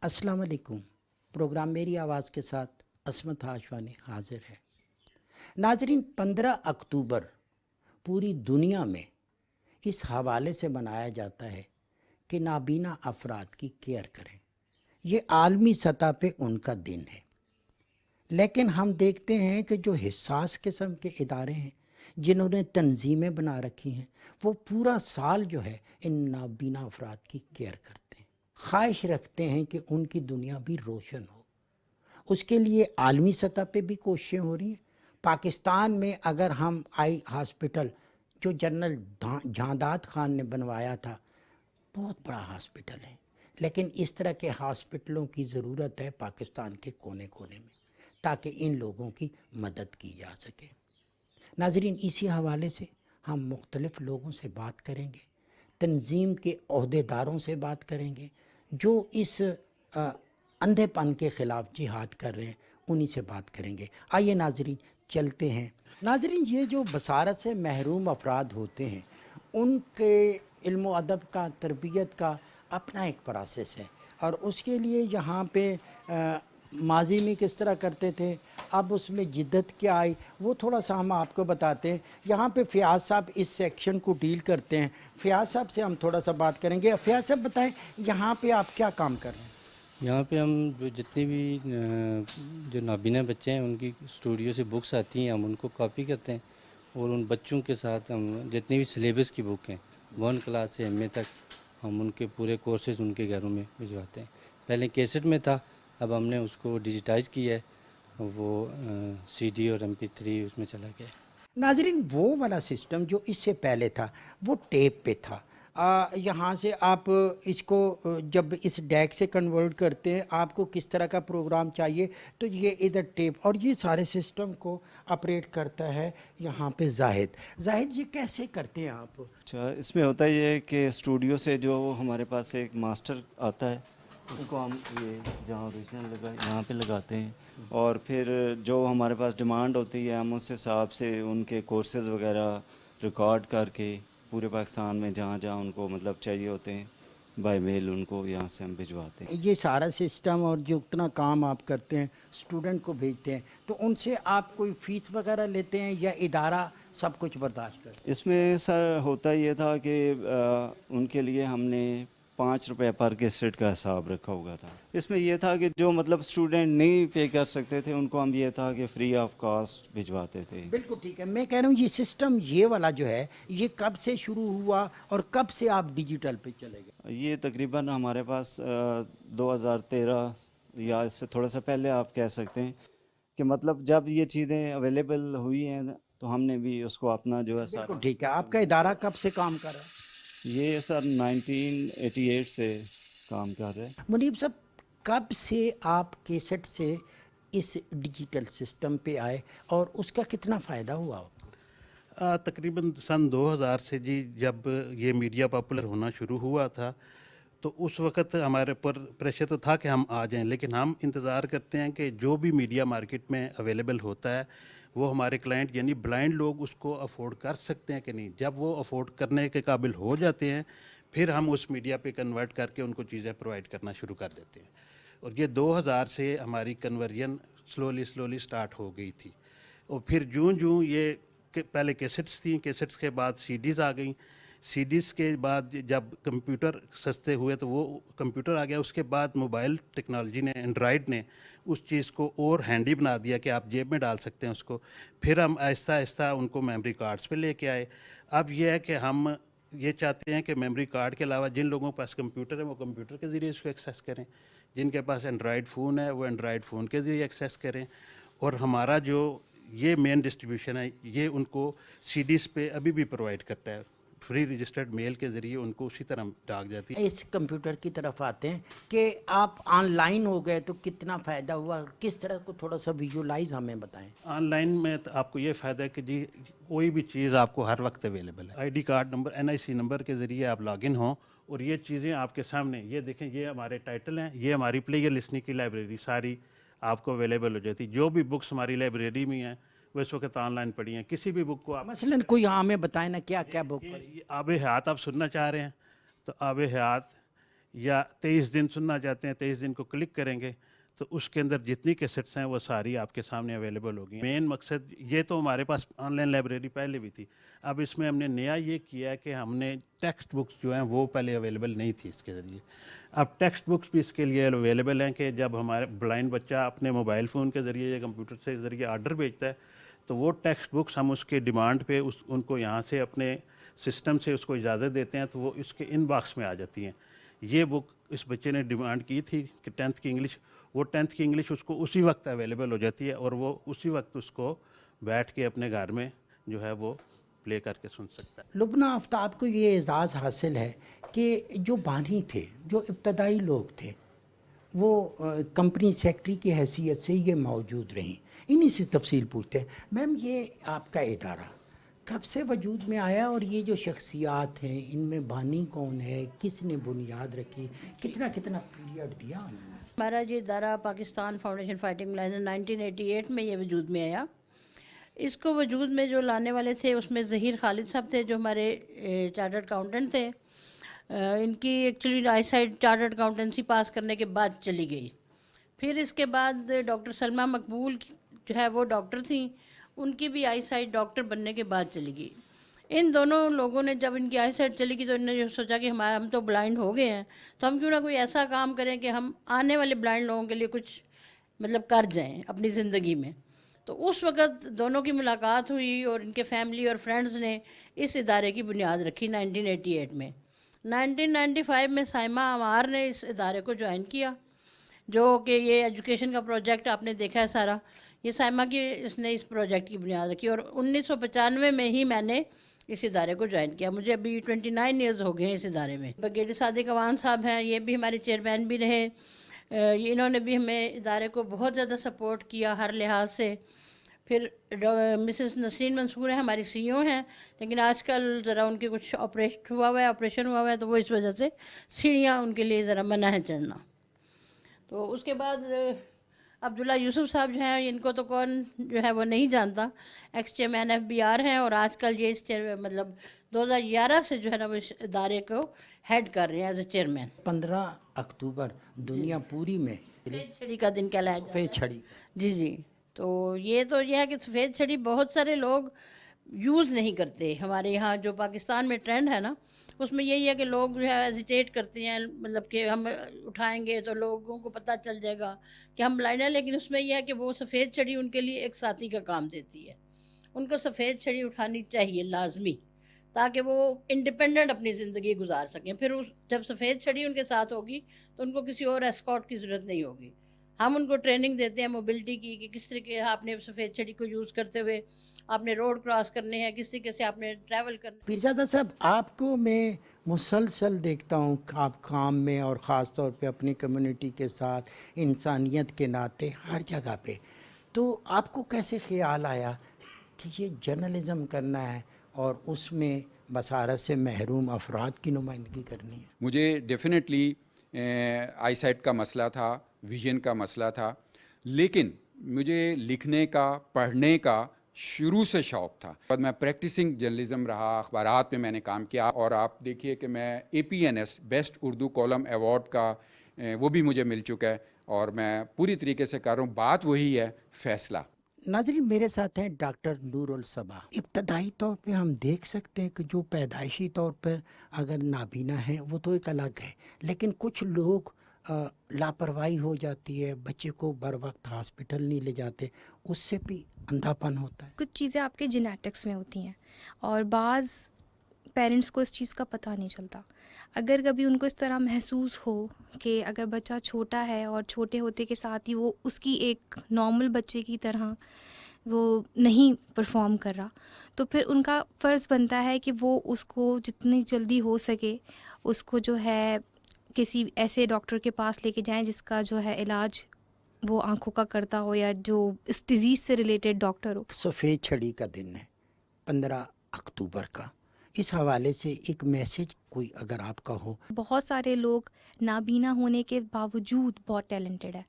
अस्सलाम वालेकुम। प्रोग्राम मेरी आवाज़ के साथ असमत हाशवानी हाजिर है। नाजरीन, 15 अक्टूबर पूरी दुनिया में इस हवाले से मनाया जाता है कि नाबीना अफराद की केयर करें। ये आलमी सतह पे उनका दिन है। लेकिन हम देखते हैं कि जो हिस्सास किस्म के इदारे हैं, जिन्होंने तंजीमें बना रखी हैं, वो पूरा साल जो है इन नाबीना अफराद की केयर करते हैं। ख्वाहिश रखते हैं कि उनकी दुनिया भी रोशन हो। उसके लिए आलमी सतह पे भी कोशिशें हो रही हैं। पाकिस्तान में अगर हम आई हॉस्पिटल जो जनरल झांदाद खान ने बनवाया था, बहुत बड़ा हॉस्पिटल है, लेकिन इस तरह के हॉस्पिटलों की ज़रूरत है पाकिस्तान के कोने कोने में, ताकि इन लोगों की मदद की जा सके। नाज़रीन, इसी हवाले से हम मुख्तलिफ़ लोगों से बात करेंगे, तंजीम के अहदेदारों से बात करेंगे जो इस अंधेपन के ख़िलाफ़ जिहाद कर रहे हैं, उन्हीं से बात करेंगे। आइए नाज़रीन, चलते हैं। नाज़रीन, ये जो बसारत से महरूम अफराद होते हैं, उनके इल्म व अदब का, तरबियत का अपना एक प्रोसेस है, और उसके लिए यहाँ पे माजी में किस तरह करते थे, अब उसमें जिद्दत क्या आई, वो थोड़ा सा हम आपको बताते हैं। यहाँ पे फ़याज़ साहब इस सेक्शन को डील करते हैं। फ़याज़ साहब से हम थोड़ा सा बात करेंगे। फ़याज़ साहब बताएं, यहाँ पे आप क्या काम कर रहे हैं? यहाँ पे हम जो जितनी भी जो नाबीना बच्चे हैं उनकी स्टूडियो से बुक्स आती हैं, हम उनको कॉपी करते हैं और उन बच्चों के साथ हम जितनी भी सिलेबस की बुक हैं 1 क्लास से MA तक, हम उनके पूरे कोर्सेज उनके घरों में भिजवाते हैं। पहले कैसेट में था, अब हमने उसको डिजिटाइज किया है, वो CD और MP3 उसमें चला गया है। नाज़रीन, वो वाला सिस्टम जो इससे पहले था वो टेप पे था। यहाँ से आप इसको जब इस डैक से कन्वर्ट करते हैं, आपको किस तरह का प्रोग्राम चाहिए, तो ये इधर टेप और ये सारे सिस्टम को ऑपरेट करता है यहाँ पे जाहिद, ये कैसे करते हैं आप? अच्छा, इसमें होता ये है कि स्टूडियो से जो हमारे पास एक मास्टर आता है, उसको हम ये जहाँ ओरिजिनल लगा यहाँ पे लगाते हैं, और फिर जो हमारे पास डिमांड होती है हम उस हिसाब से उनके कोर्सेज़ वगैरह रिकॉर्ड करके पूरे पाकिस्तान में जहाँ जहाँ उनको मतलब चाहिए होते हैं बाय मेल उनको यहाँ से हम भिजवाते हैं। ये सारा सिस्टम और जो उतना काम आप करते हैं, स्टूडेंट को भेजते हैं, तो उनसे आप कोई फ़ीस वगैरह लेते हैं या इदारा सब कुछ बर्दाश्त करता है? इसमें सर होता ये था कि उनके लिए हमने 5 रुपये पर कैसेट का हिसाब रखा हुआ था। इसमें यह था कि जो मतलब स्टूडेंट नहीं पे कर सकते थे उनको हम ये था कि फ्री ऑफ कॉस्ट भिजवाते थे। बिल्कुल ठीक है। मैं कह रहा हूँ ये सिस्टम ये वाला जो है, ये कब से शुरू हुआ और कब से आप डिजिटल पे चले गए? ये तकरीबन हमारे पास 2013 या इससे थोड़ा सा पहले आप कह सकते हैं कि मतलब जब ये चीज़ें अवेलेबल हुई हैं तो हमने भी उसको अपना जो है बिल्कुल सारा। ठीक है। आपका इदारा कब से काम कर रहा है? ये सर 1988 से काम कर रहे हैं। मुनीब साहब, कब से आप कैसेट से इस डिजिटल सिस्टम पे आए और उसका कितना फ़ायदा हुआ आपको? तकरीबन सन 2000 से जी, जब ये मीडिया पॉपुलर होना शुरू हुआ था तो उस वक़्त हमारे ऊपर प्रेशर तो था कि हम आ जाएं, लेकिन हम इंतज़ार करते हैं कि जो भी मीडिया मार्केट में अवेलेबल होता है वो हमारे क्लाइंट यानी ब्लाइंड लोग उसको अफोर्ड कर सकते हैं कि नहीं। जब वो अफोर्ड करने के काबिल हो जाते हैं फिर हम उस मीडिया पे कन्वर्ट करके उनको चीज़ें प्रोवाइड करना शुरू कर देते हैं। और ये 2000 से हमारी कन्वर्जन स्लोली स्टार्ट हो गई थी। और फिर जूँ ये पहले कैसेट्स थी, कैसेट्स के बाद CDs आ गई, CDs के बाद जब कंप्यूटर सस्ते हुए तो वो कंप्यूटर आ गया। उसके बाद मोबाइल टेक्नोलॉजी ने, एंड्रॉयड ने उस चीज़ को और हैंडी बना दिया कि आप जेब में डाल सकते हैं उसको। फिर हम आहिस्ता आहिस्ता उनको मेमोरी कार्ड्स पे लेके आए। अब ये है कि हम ये चाहते हैं कि मेमोरी कार्ड के अलावा जिन लोगों के पास कंप्यूटर है वो कंप्यूटर के ज़रिए इसको एक्सेस करें, जिनके पास एंड्रॉयड फ़ोन है वो एंड्रॉयड फ़ोन के ज़रिए एक्सेस करें। और हमारा जो ये मेन डिस्ट्रीब्यूशन है ये उनको CDs पे अभी भी प्रोवाइड करता है, फ्री रजिस्टर्ड मेल के ज़रिए उनको उसी तरह डाक जाती है। इस कंप्यूटर की तरफ आते हैं कि आप ऑनलाइन हो गए तो कितना फ़ायदा हुआ, किस तरह को थोड़ा सा विजुलाइज हमें बताएं। ऑनलाइन में तो आपको ये फ़ायदा है कि जी कोई भी चीज़ आपको हर वक्त अवेलेबल है। ID card number, NIC number के ज़रिए आप लॉगिन हो और ये चीज़ें आपके सामने, ये देखें, ये हमारे टाइटल हैं, ये हमारी प्लेयर लिस्टिंग की लाइब्रेरी सारी आपको अवेलेबल हो जाती है। जो भी बुक्स हमारी लाइब्रेरी में हैं वो इस वक्त ऑनलाइन पड़ी हैं। किसी भी बुक को आप मसलन कोई हमें बताएं ना, क्या क्या बुक? ये आब हयात आप सुनना चाह रहे हैं तो आब हयात या 23 दिन सुनना चाहते हैं, 23 दिन को क्लिक करेंगे तो उसके अंदर जितनी कैसेट्स हैं वो सारी आपके सामने अवेलेबल होगी। मेन मकसद ये तो हमारे पास ऑनलाइन लाइब्रेरी पहले भी थी, अब इसमें हमने नया ये किया है कि हमने टेक्स्ट बुक्स जो हैं वो पहले अवेलेबल नहीं थी इसके ज़रिए, अब टेक्स्ट बुक्स भी इसके लिए अवेलेबल हैं कि जब हमारे ब्लाइंड बच्चा अपने मोबाइल फ़ोन के ज़रिए या कंप्यूटर से ज़रिए आर्डर भेजता है तो वो टेक्स्ट बुक्स हम उसके डिमांड पे उनको यहाँ से अपने सिस्टम से उसको इजाज़त देते हैं तो वो इसके इनबॉक्स में आ जाती हैं। ये बुक इस बच्चे ने डिमांड की थी कि 10th की इंग्लिश, वो 10th की इंग्लिश उसको उसी वक्त अवेलेबल हो जाती है और वो उसी वक्त उसको बैठ के अपने घर में जो है वो प्ले करके सुन सकता है। लुबना आफ्ताब को ये एज़ाज़ हासिल है कि जो बानी थे, जो इब्तदाई लोग थे, वो कंपनी सेक्रेटरी की हैसियत से ये मौजूद रहीं। इन्हीं से तफसील पूछते हैं। मैम, ये आपका इदारा कब से वजूद में आया और ये जो शख्सियात हैं इनमें बानी कौन है, किसने बुनियाद रखी, कितना कितना पीरियड दिया उन्होंने? हमारा ये इदारा पाकिस्तान फाउंडेशन फाइटिंग लाइन 1988 में ये वजूद में आया। इसको वजूद में जो लाने वाले थे उसमें ज़हीर खालिद साहब थे जो हमारे चार्टर्ड अकाउंटेंट थे। इनकी एक्चुअली आई साइड चार्टर्ड अकाउंटेंसी पास करने के बाद चली गई। फिर इसके बाद डॉक्टर सलमा मकबूल जो है वो डॉक्टर थी, उनकी भी आई साइड डॉक्टर बनने के बाद चली गई। इन दोनों लोगों ने जब इनकी आई साइड चली गई तो इन्होंने सोचा कि हम तो ब्लाइंड हो गए हैं तो हम क्यों ना कोई ऐसा काम करें कि हम आने वाले ब्लाइंड लोगों के लिए कुछ मतलब कर जाएं अपनी ज़िंदगी में। तो उस वक़्त दोनों की मुलाकात हुई और इनके फैमिली और फ्रेंड्स ने इस इदारे की बुनियाद रखी 1988 में। 1995 में साइमा अमार ने इस इदारे को ज्वाइन किया, जो कि ये एजुकेशन का प्रोजेक्ट आपने देखा है सारा, ये साइमा की इसने इस प्रोजेक्ट की बुनियाद रखी और 1995 में ही मैंने इस इदारे को ज्वाइन किया। मुझे अभी 29 ईयर्स हो गए हैं इस इदारे में। ब्रिगेडियर सादिक अवान साहब हैं, ये भी हमारे चेयरमैन भी रहे। इन्होंने भी हमें इदारे को बहुत ज़्यादा सपोर्ट किया हर लिहाज से। फिर मिसेस नसरीन मंसूर हैं, हमारी सीईओ हैं, लेकिन आजकल ज़रा उनके कुछ ऑपरेशन हुआ हुआ है तो वो इस वजह से सीढ़ियाँ उनके लिए ज़रा मना है चढ़ना। तो उसके बाद अब्दुल्ला यूसुफ साहब जो हैं, इनको तो कौन जो है वो नहीं जानता, एक्स चेयरमैन FBR हैं और आजकल ये इस मतलब 2011 से जो है ना वो इस इदारे को हेड कर रहे हैं एज ए चेयरमैन। 15 अक्टूबर दुनिया पूरी में सफ़ेद छड़ी का दिन कहलाया जाता है। सफ़ेद छड़ी। जी। तो ये है कि सफ़ेद छड़ी बहुत सारे लोग यूज़ नहीं करते। हमारे यहाँ जो पाकिस्तान में ट्रेंड है ना, उसमें यही है कि लोग जो है हेजिटेट करते हैं, मतलब कि हम उठाएंगे तो लोगों को पता चल जाएगा कि हम ब्लाइंड हैं, लेकिन उसमें यह है कि वो सफ़ेद छड़ी उनके लिए एक साथी का काम देती है। उनको सफ़ेद छड़ी उठानी चाहिए लाजमी, ताकि वो इंडिपेंडेंट अपनी ज़िंदगी गुजार सकें। फिर जब सफ़ेद छड़ी उनके साथ होगी तो उनको किसी और एस्कॉर्ट की ज़रूरत नहीं होगी। हम उनको ट्रेनिंग देते हैं मोबिलिटी की कि किस तरीके आपने सफ़ेद छड़ी को यूज़ करते हुए आपने रोड क्रॉस करने हैं, किस तरीके से आपने ट्रैवल करना। पीरज़ादा साहब, आपको मैं मुसलसल देखता हूँ आप काम में और ख़ास तौर पे अपनी कम्युनिटी के साथ इंसानियत के नाते हर जगह पे, तो आपको कैसे ख़्याल आया कि ये जर्नलिज़म करना है और उसमें बसारत से महरूम अफराद की नुमाइंदगी करनी है? मुझे डेफिनेटली आई साइट का मसला था, विजन का मसला था, लेकिन मुझे लिखने का, पढ़ने का शुरू से शौक़ था। बाद मैं प्रैक्टिसिंग जर्नलिज़म रहा, अखबारात में मैंने काम किया और आप देखिए कि मैं APNS best Urdu column award का वो भी मुझे मिल चुका है और मैं पूरी तरीके से कर रहा हूँ। बात वही है, फ़ैसला। नाज़रीन, मेरे साथ हैं डॉक्टर नूरुल सबा। इब्तदाई तौर पे हम देख सकते हैं कि जो पैदाइशी तौर पर अगर नाबीना है वो तो एक अलग है, लेकिन कुछ लोग लापरवाही हो जाती है, बच्चे को बर वक्त हॉस्पिटल नहीं ले जाते, उससे भी अंधापन होता है। कुछ चीज़ें आपके जेनेटिक्स में होती हैं और बाज़ पेरेंट्स को इस चीज़ का पता नहीं चलता। अगर कभी उनको इस तरह महसूस हो कि अगर बच्चा छोटा है और छोटे होते के साथ ही वो उसकी एक नॉर्मल बच्चे की तरह वो नहीं परफॉर्म कर रहा, तो फिर उनका फ़र्ज़ बनता है कि वो उसको जितनी जल्दी हो सके उसको जो है किसी ऐसे डॉक्टर के पास लेके जाएं जिसका जो है इलाज वो आंखों का करता हो या जो इस डिज़ीज़ से रिलेटेड डॉक्टर हो। सफ़ेद छड़ी का दिन है 15 अक्टूबर का, इस हवाले से एक मैसेज कोई अगर आपका हो। बहुत सारे लोग नाबीना होने के बावजूद बहुत टैलेंटेड है,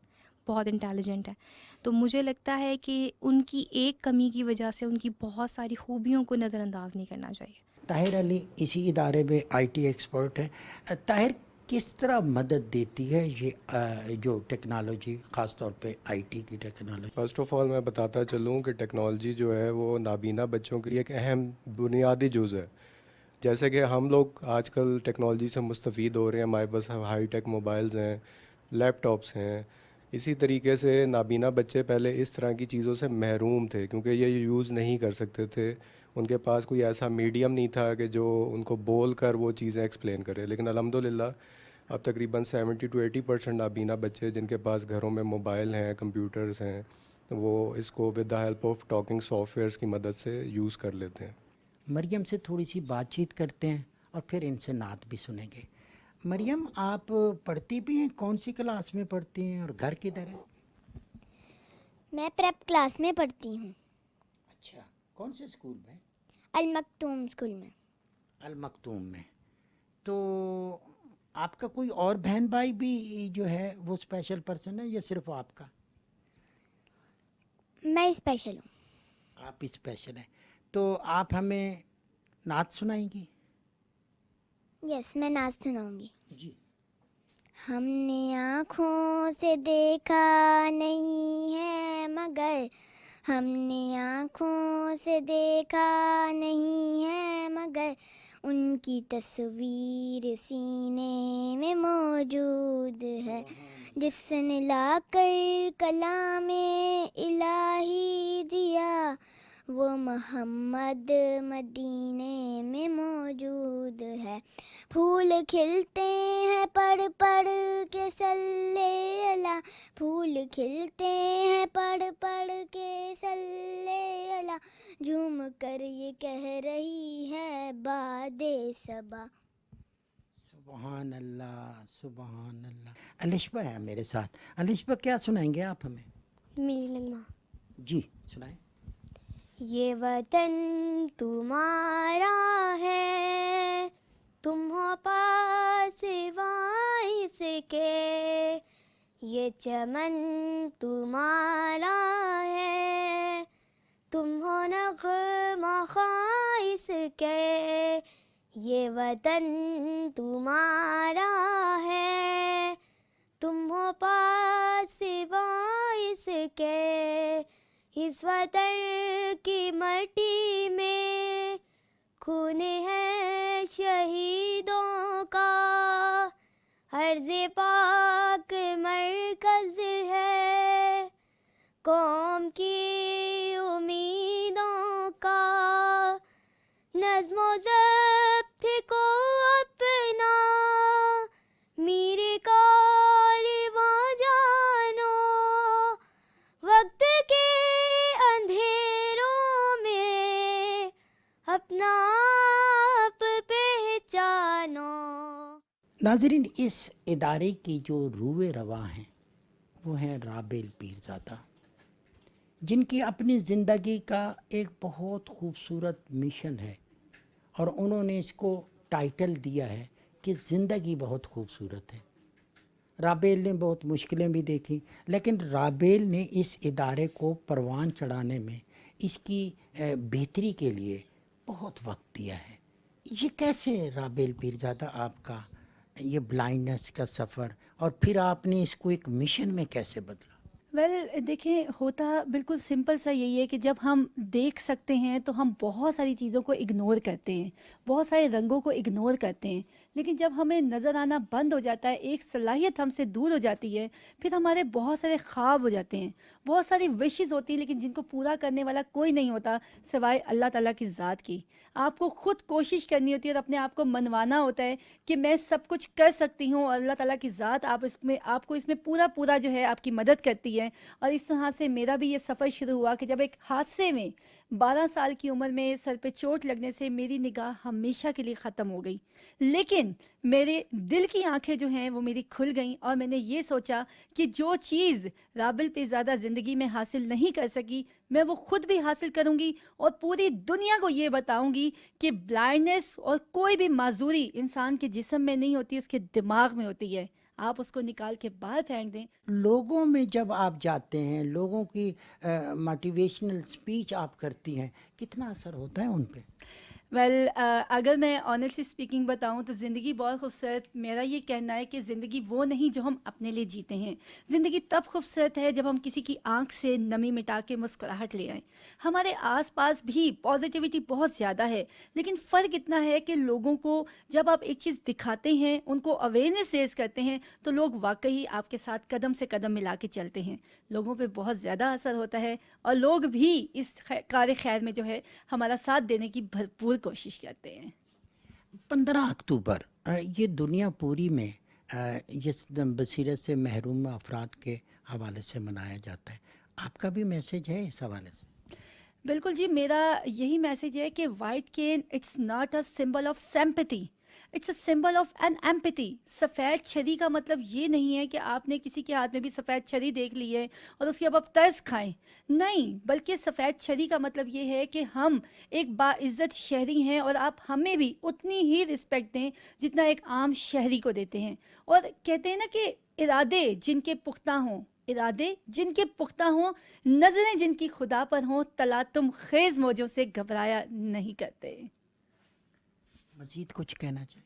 बहुत इंटेलिजेंट है, तो मुझे लगता है कि उनकी एक कमी की वजह से उनकी बहुत सारी खूबियों को नज़रअंदाज नहीं करना चाहिए। ताहिर अली इसी इदारे में IT एक्सपर्ट है। ताहिर, किस तरह मदद देती है ये जो टेक्नोलॉजी, ख़ास तौर पे आईटी की टेक्नोलॉजी? फ़र्स्ट ऑफ़ ऑल मैं बताता चलूँ कि टेक्नोलॉजी जो है वो नाबीना बच्चों के लिए एक अहम बुनियादी जुज़ है। जैसे कि हम लोग आजकल टेक्नोलॉजी से मुस्तफ़ीद हो रहे हैं, हमारे पास हाई टेक मोबाइल्स हैं, लैपटॉप्स हैं। इसी तरीके से नाबीना बच्चे पहले इस तरह की चीज़ों से महरूम थे क्योंकि ये यूज़ नहीं कर सकते थे। उनके पास कोई ऐसा मीडियम नहीं था कि जो उनको बोल कर वो चीज़ें एक्सप्लेन करे। लेकिन अल्हम्दुलिल्लाह अब तकरीबन 70 to 80% नाबीना बच्चे जिनके पास घरों में मोबाइल हैं, कंप्यूटर्स हैं, तो वो इसको with the help of talking softwares की मदद से यूज़ कर लेते हैं। मरियम से थोड़ी सी बातचीत करते हैं और फिर इनसे नात भी सुनेंगे। मरियम, आप पढ़ती भी हैं? कौन सी क्लास में पढ़ती हैं और घर किधर है? मैं प्रेप क्लास में पढ़ती हूँ, अच्छा, कौन से स्कूल में? अल मखतूम स्कूल में। अल मखतूम में। तो आपका कोई और बहन भाई भी जो है वो स्पेशल पर्सन है या सिर्फ आपका? मैं स्पेशल हूँ। आप स्पेशल हैं। तो आप हमें नात सुनाएंगी? यस, मैं नाच सुनाऊंगी। जी। हमने आँखों से देखा नहीं है मगर, हमने आँखों से देखा नहीं है मगर, उनकी तस्वीर सीने में मौजूद है। जिसने लाकर कलामे इलाही दिया, वो मोहम्मद मदीने में मौजूद है। फूल खिलते हैं पढ़ पढ़ के सल्ले अला, फूल खिलते हैं पढ़ पढ़ के सल्ले अला, झूम कर ये कह रही है बादे सबा। सुबहान अल्लाह, सुबहान अल्लाह। अलिशबा है मेरे साथ। अलिशबा, क्या सुनाएंगे आप हमें? मेरी नगमा। जी, सुनाएं। ये वतन तुम्हारा है, तुम हो पास वाइस के, ये चमन तुम्हारा है, तुम हो नग़्मा ख़ाइस के। ये वतन तुम्हारा है, तुम हो पास वाइस के। इस वतन की मट्टी में खून है शहीदों का, अर्ज़ पाक मरकज़ है कौम की उम्मीदों का। नज़्म ज़ब्त को अपना मेरे कारवां जानो, वक्त के अंधेरों में अपना आप पहचानो। नाज़रीन, इस इदारे की जो रूए रवा हैं वो हैं राबेल पीरज़ादा, जिनकी अपनी ज़िंदगी का एक बहुत खूबसूरत मिशन है और उन्होंने इसको टाइटल दिया है कि ज़िंदगी बहुत खूबसूरत है। राबेल ने बहुत मुश्किलें भी देखी, लेकिन राबेल ने इस इदारे को परवान चढ़ाने में, इसकी बेहतरी के लिए बहुत वक्त दिया है। ये कैसे राबेल पीरज़ादा आपका ये ब्लाइंडनेस का सफ़र, और फिर आपने इसको एक मिशन में कैसे बदला? वेल देखिए, होता बिल्कुल सिंपल सा यही है कि जब हम देख सकते हैं तो हम बहुत सारी चीज़ों को इग्नोर करते हैं, बहुत सारे रंगों को इग्नोर करते हैं, लेकिन जब हमें नज़र आना बंद हो जाता है, एक सलाहियत हमसे दूर हो जाती है, फिर हमारे बहुत सारे ख्वाब हो जाते हैं, बहुत सारी विशेस होती हैं, लेकिन जिनको पूरा करने वाला कोई नहीं होता सिवाय अल्लाह ताला की ज़ात की। आपको ख़ुद कोशिश करनी होती है और अपने आप को मनवाना होता है कि मैं सब कुछ कर सकती हूँ, और अल्लाह ताला की ज़ात आपको इसमें पूरा जो है आपकी मदद करती है। और इस तरह से मेरा भी ये सफ़र शुरू हुआ कि जब एक हादसे में 12 साल की उम्र में सर पे चोट लगने से मेरी निगाह हमेशा के लिए ख़त्म हो गई, लेकिन मेरे दिल की आंखें जो हैं वो मेरी खुल गईं, और मैंने ये सोचा कि जो चीज़ राबेल पीरज़ादा ज़िंदगी में हासिल नहीं कर सकी, मैं वो ख़ुद भी हासिल करूँगी और पूरी दुनिया को ये बताऊँगी कि ब्लाइंडनेस और कोई भी माजूरी इंसान के जिस्म में नहीं होती, उसके दिमाग में होती है। आप उसको निकाल के बाहर फेंक दें। लोगों में जब आप जाते हैं, लोगों की मोटिवेशनल स्पीच आप करती हैं, कितना असर होता है उन पे? ویل اگر میں آنیسٹلی اسپیکنگ بتاؤں تو زندگی بہت خوبصورت. میرا یہ کہنا ہے کہ زندگی وہ نہیں جو ہم اپنے لیے جیتے ہیں. زندگی تب خوبصورت ہے جب ہم کسی کی آنکھ سے نمی مٹا کے مسکراہٹ لے آئیں. ہمارے آس پاس بھی پازیٹیوٹی بہت زیادہ ہے, لیکن فرق اتنا ہے کہ لوگوں کو جب آپ ایک چیز دکھاتے ہیں, ان کو اویئرنیس ریز کرتے ہیں, تو لوگ واقعی آپ کے ساتھ قدم سے قدم ملا کے چلتے ہیں. لوگوں پہ بہت زیادہ اثر ہوتا ہے, اور لوگ بھی اس کار خیر میں جو ہے ہمارا ساتھ دینے کی بھرپور کوشش کرتے ہیں. 15 اکتوبر یہ دنیا پوری میں جس بصیرت سے محروم افراد کے حوالے سے منایا جاتا ہے. آپ کا بھی میسج ہے اس حوالے سے؟ بالکل جی, میرا یہی میسج ہے کہ white cane it's not a symbol of sympathy, it's a symbol of an empathy. سفید چھری کا مطلب یہ نہیں ہے کہ آپ نے کسی کے ہاتھ میں بھی سفید چھری دیکھ لی ہے اور اس کی اب آپ ترس کھائیں. نہیں, بلکہ سفید چھری کا مطلب یہ ہے کہ ہم ایک باعزت شہری ہیں, اور آپ ہمیں بھی اتنی ہی رسپیکٹ دیں جتنا ایک عام شہری کو دیتے ہیں. اور کہتے ہیں نا کہ ارادے جن کے پختہ ہوں, نظریں جن کی خدا پر ہوں, تلاطم خیز موجوں سے گھبرایا نہیں کرتے. مزید کچھ کہنا چاہیں؟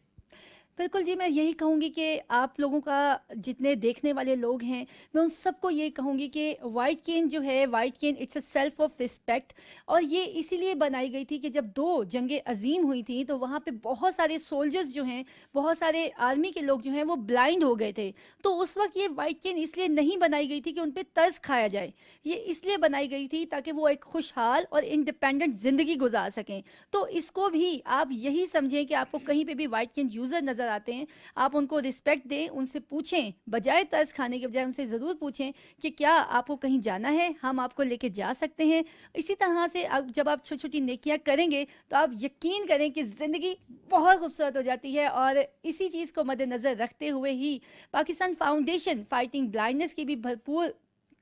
بالکل جی, میں یہی کہوں گی کہ آپ لوگوں کا جتنے دیکھنے والے لوگ ہیں, میں ان سب کو یہ کہوں گی کہ وائٹ کین جو ہے, white cane it's a self of respect. اور یہ اسی لیے بنائی گئی تھی کہ جب 2 جنگیں عظیم ہوئی تھیں تو وہاں پہ بہت سارے سولجرز جو ہیں, بہت سارے آرمی کے لوگ جو ہیں وہ بلائنڈ ہو گئے تھے. تو اس وقت یہ وائٹ کین اس لیے نہیں بنائی گئی تھی کہ ان پہ طرز کھایا جائے, یہ اس لیے بنائی گئی تھی تاکہ وہ ایک خوشحال اور انڈیپینڈنٹ زندگی گزار سکیں. تو اس کو بھی آپ یہی سمجھیں کہ آپ کو کہیں پہ بھی وائٹ کین یوزر نظر آتے ہیں, آپ ان کو رسپیکٹ دیں, ان سے پوچھیں, بجائے طرز کھانے کے بجائے ان سے ضرور پوچھیں کہ کیا آپ کو کہیں جانا ہے, ہم آپ کو لے کے جا سکتے ہیں. اسی طرح سے جب آپ چھوٹی چھوٹی نیکیاں کریں گے تو آپ یقین کریں کہ زندگی بہت خوبصورت ہو جاتی ہے. اور اسی چیز کو مد نظر رکھتے ہوئے ہی پاکستان فاؤنڈیشن فائٹنگ بلائنڈنس کی بھی بھرپور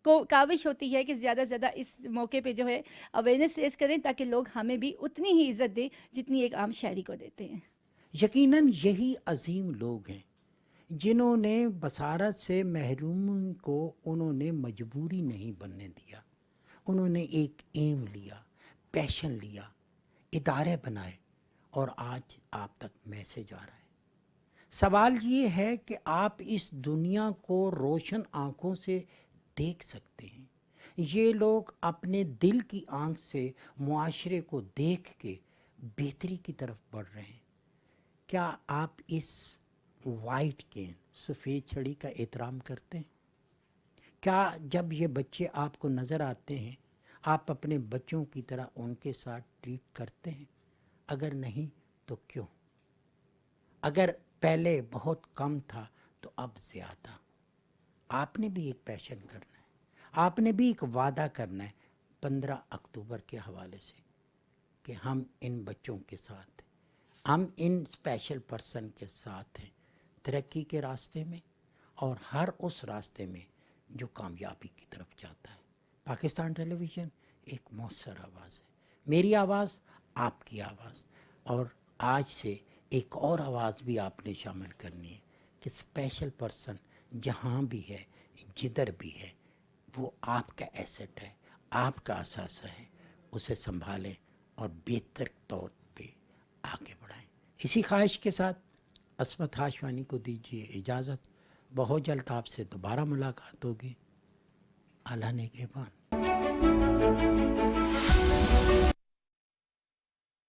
کاوش ہوتی ہے کہ زیادہ سے زیادہ اس موقع پہ جو ہے اویئرنیس ریز کریں, تاکہ لوگ ہمیں بھی اتنی ہی عزت دیں جتنی ایک عام شہری کو دیتے ہیں. یقیناً یہی عظیم لوگ ہیں جنہوں نے بصارت سے محروم کو انہوں نے مجبوری نہیں بننے دیا. انہوں نے ایک ایم لیا, پیشن لیا, ادارے بنائے, اور آج آپ تک میسج آ رہا ہے. سوال یہ ہے کہ آپ اس دنیا کو روشن آنکھوں سے دیکھ سکتے ہیں. یہ لوگ اپنے دل کی آنکھ سے معاشرے کو دیکھ کے بہتری کی طرف بڑھ رہے ہیں. کیا آپ اس وائٹ کین سفید چھڑی کا احترام کرتے ہیں؟ کیا جب یہ بچے آپ کو نظر آتے ہیں آپ اپنے بچوں کی طرح ان کے ساتھ ٹریٹ کرتے ہیں؟ اگر نہیں تو کیوں؟ اگر پہلے بہت کم تھا تو اب زیادہ. آپ نے بھی ایک پیشن کرنا ہے, آپ نے بھی ایک وعدہ کرنا ہے 15 اکتوبر کے حوالے سے کہ ہم ان بچوں کے ساتھ, ہم ان اسپیشل پرسن کے ساتھ ہیں ترقی کے راستے میں, اور ہر اس راستے میں جو کامیابی کی طرف جاتا ہے. پاکستان ٹیلی ویژن ایک مؤثر آواز ہے, میری آواز, آپ کی آواز, اور آج سے ایک اور آواز بھی آپ نے شامل کرنی ہے کہ اسپیشل پرسن جہاں بھی ہے, جدھر بھی ہے, وہ آپ کا ایسٹ ہے, آپ کا اثاثہ ہے. اسے سنبھالیں اور بہتر طور پہ آگے بڑھائیں. اسی خواہش کے ساتھ عصمت ہاشوانی کو دیجیے اجازت. بہت جلد آپ سے دوبارہ ملاقات ہوگی. اعلیٰ نگہبان.